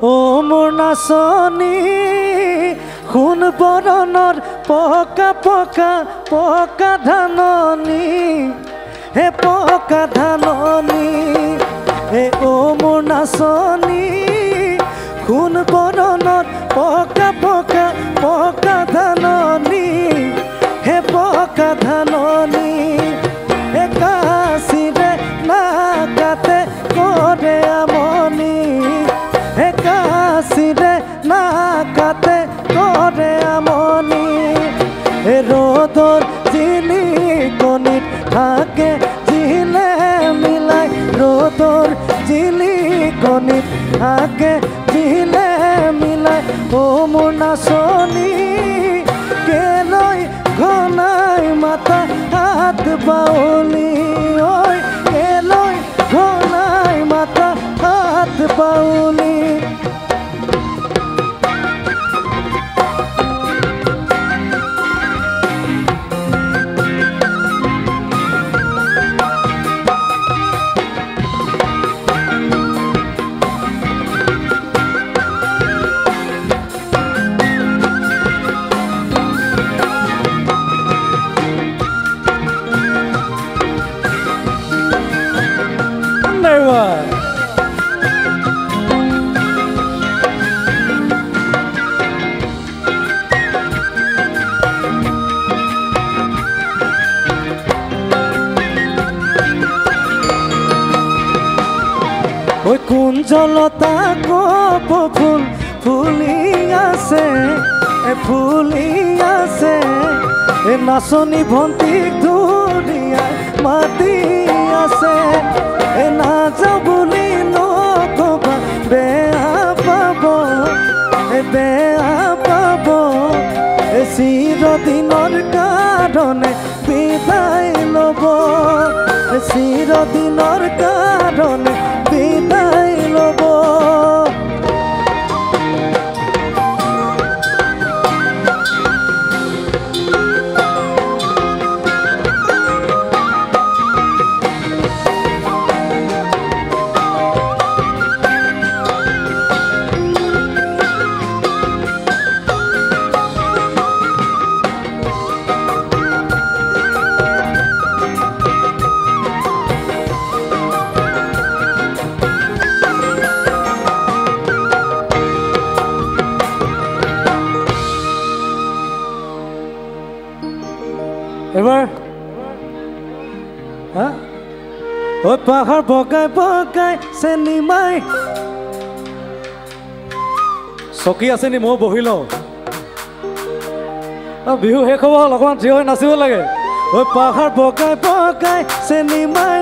ও মোৰ নাচনী খুন বৰণৰ পকা পকা পকা ধাননি হে পকা ধাননি হে ও মোৰ নাচনী খুন বৰণৰ পকা পকা পকা ধাননি হে পকা ধাননি হে কাচিৰে নাকাতে কৰে আমনি হে কাচিৰে নাকাতে কৰে আমনি হে ৰ'দৰ জিলিকনিত থাকে জিলে মিলাই ৰ'দৰ জিলিকনিত থাকে জিলে মিলাই ও মোৰ নাচনী কেলৈ ঘনাই মাতা হাত বাউলি ঐ কেলৈ ঘনাই মাতা হাত বাউলি ওই কুঞ্জলতা কপ ফুল ফুলি আছে ফুলি আছে এ নাচনী ভণ্টিক ধুনীয়াই মাতি আছে এ নাযাওঁ বুলি নকবা বেয়া পাব বেয়া পাব এ চিৰদিনৰ কাৰণে বিদায় ল'ব চিৰদিনৰ কাৰণে বিদায় ল'ব এবাৰ ওই পাহাৰ বগাই বগাই চেনি মাই চকী আছে নি মই বহি লওঁ বিহু শেষ হ'ব অকণমান থিয় হৈ নাচিব লাগে ওই পাহাৰ বগাই বগাই চেনি মাই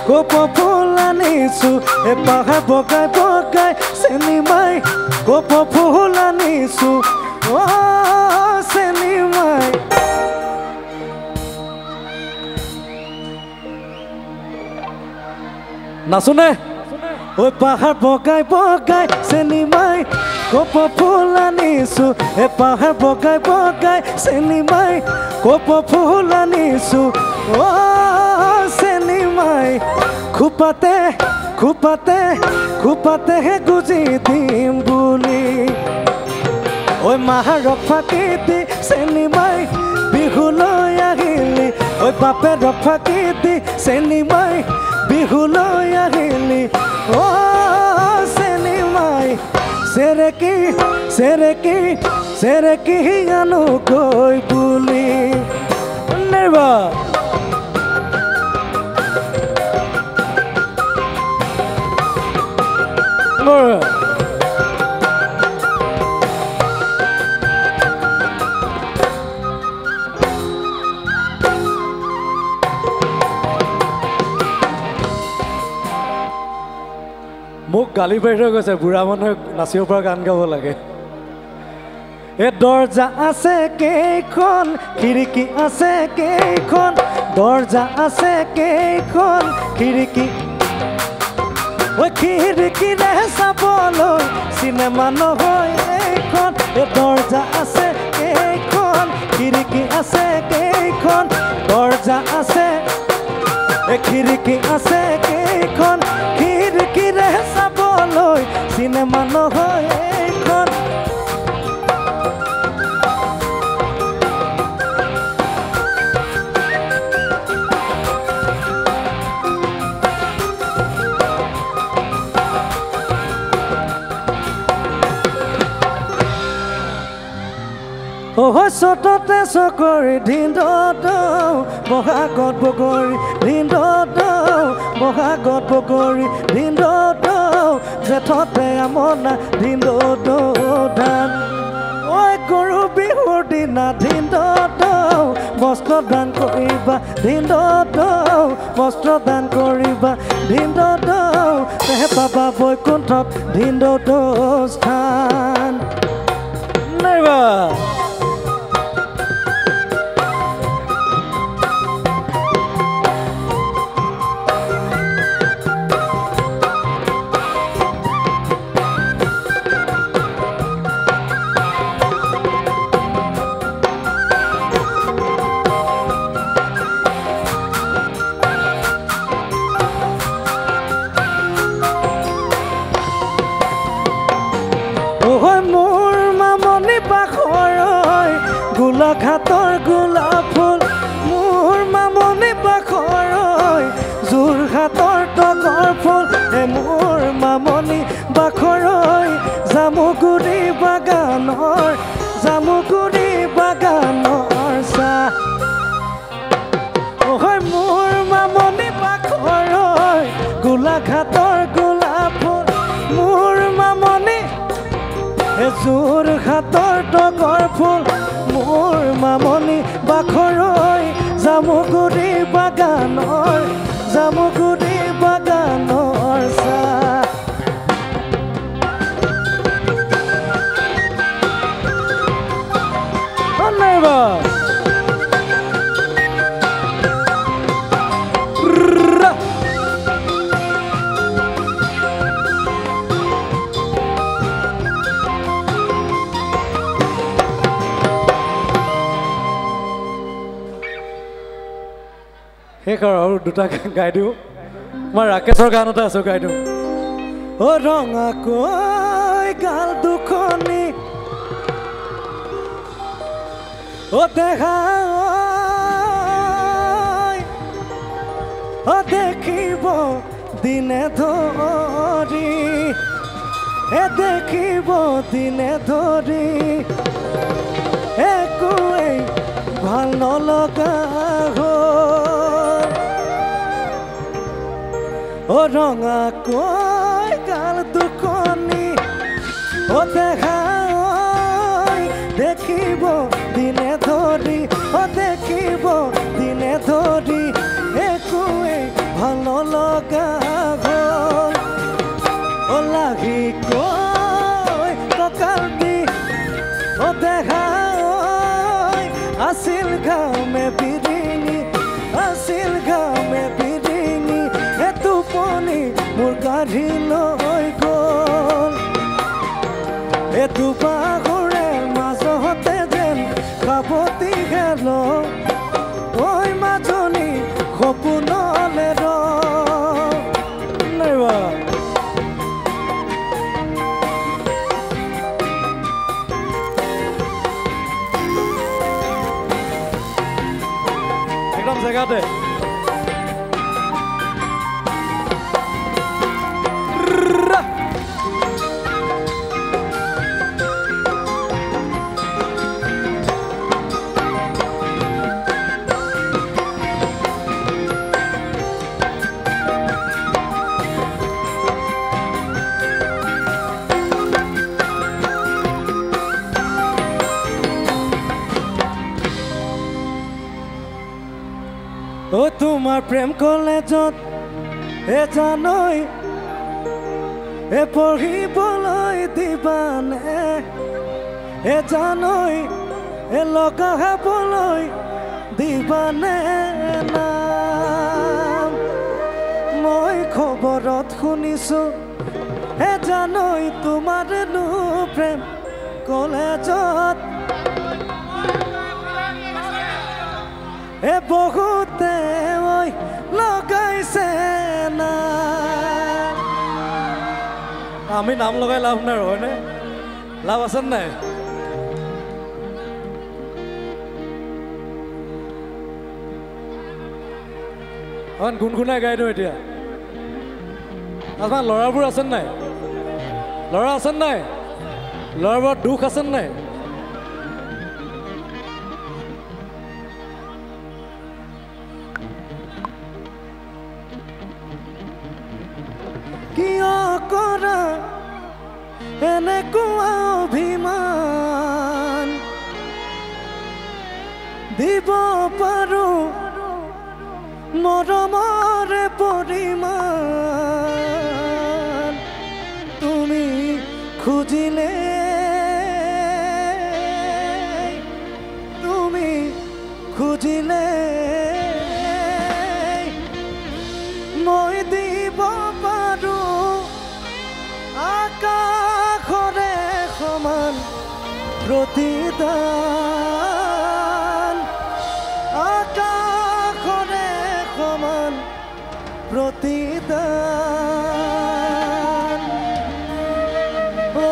কপ ফুল আনিছো এই পাহাৰ বগাই বগাই চেনি মাই কপ ফুল আনিছো অ চেনি মাই নাচোনে ওই পাহাৰ বগাই বগাই চেনি মাই কপ ফুল আনিছো এই পাহাৰ বগাই বগাই চেনি মাই কপ ফুল আনিছো অ চেনি মাই খোপাতে খোপাতে খোপাতেহে গুজি দিম বুলি ওই মাহাৰক ফাঁকি দি চেনি মাই বিহুলৈ আহিলি ওই বাপেৰক ফাঁকি দি চেনি মাই বিহুলৈ আহিলি অ চেনি মাই চেৰেকি চেৰেকি চেৰেকি আনো গৈ বুলি নেবা মোক গালি পাৰি থৈ গৈছে বুঢ়া মানুহে নাচিব পৰা গান গাব লাগে এ দৰ্জা আছে কেইখন খিৰিকী আছে কেইখন দৰ্জা আছে কেইখন খিৰিকী ঐ খিৰিকীৰে চাবলৈ চিনেমা নহয় এইখন এ দৰ্জা আছে কেইখন খিৰিকী আছে কেইখন দৰ্জা আছে এ খিৰিকী আছে কেইখন খিৰিকীৰে চাবলৈ চিনেমা নহয় এইখন সততে চকৰি ধিন্দত বহাগত বগৰী ধিন্দত বহাগত বগৰী ধিন্দত জেঠতে আমনা ধিন্দত ধান ঐ গৰু বিহুৰ দিনা ধিন্দত বস্ত্ৰ দান কৰিবা ধিন্দত বস্ত্ৰ দান কৰিবা ধিন্দত তেহে পাবা বৈকুণ্ঠত ধিন্দত স্থান নাইবা গোলাঘাটৰ গোলাপ ফুল মোৰ মামনি বাখৰৈ যোৰহাটৰ তগৰ ফুল মোৰ মামনি বাখৰৈ জামুগুৰি বাগানৰ চাহ মোৰ মামনি বাখৰৈ গোলাঘাটৰ গোলাপ ফুল মোৰ মামনি যোৰহাটৰ তগৰ ফুল মোৰ মামনি বাখৰৈ জামুগুৰি বাগানৰ চাহ নাইবা সেইকাৰ আৰু দুটা গাই দিওঁ মই ৰাকেশৰ গান এটা আছো গাই দিওঁ ৰঙাকৈ গাল দুখনি দেখা দেখিব দিনে ধৰি দেখিব দিনে ধৰি একোৱেই ভাল নলগা ৰঙাকৈ গাল দুখনি দেখা দেখিব দিনে ধৰি দেখিব দিনে ধৰি একোৱেই ভাল লগা হ'ল লাগি কৈ কঁকাল দি দেখা আছিল ঘামে বিৰিঙি টোপনি মোৰ গাড়ী লৈ গ'ল দুবাগৰে মাজতে যেন খাবতি গেল ঐ মাজনী সপোনলে নাইবা একদম জেগাতে তোমাৰ প্ৰেম কলেজত জানৈ পঢ়িবলৈ দিবানে জানৈ লগা হ'বলৈ দিবানে নাম মই খবৰত শুনিছোঁ জানৈ তোমাৰনো প্ৰেম কলেজত বহুতে লগাইছে না আমি নাম নাম লগাই লাভ নাই হয়নে লাভ আছে নাই অকণ গুণগুণাই গাই দিওঁ এতিয়া আপোনাৰ ল'ৰাবোৰ আছে নাই ল'ৰা আছে নাই ল'ৰাবোৰৰ দুখ আছে নাই কিয় কৰা এনেকুৱা অভিমান দিব পাৰোঁ মৰমৰে পৰিমাণ তুমি খুজিলে মই দিব পাৰোঁ আকাশৰে সমান প্ৰতিদান আকাশৰে সমান প্ৰতিদান ও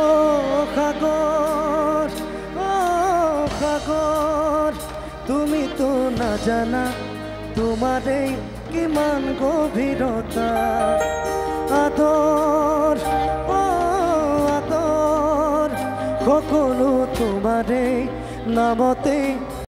সাগৰ তুমিতো নাজানা তোমাৰে কিমান গভীৰতা আদৰ সকলো তোমাৰে নামতেই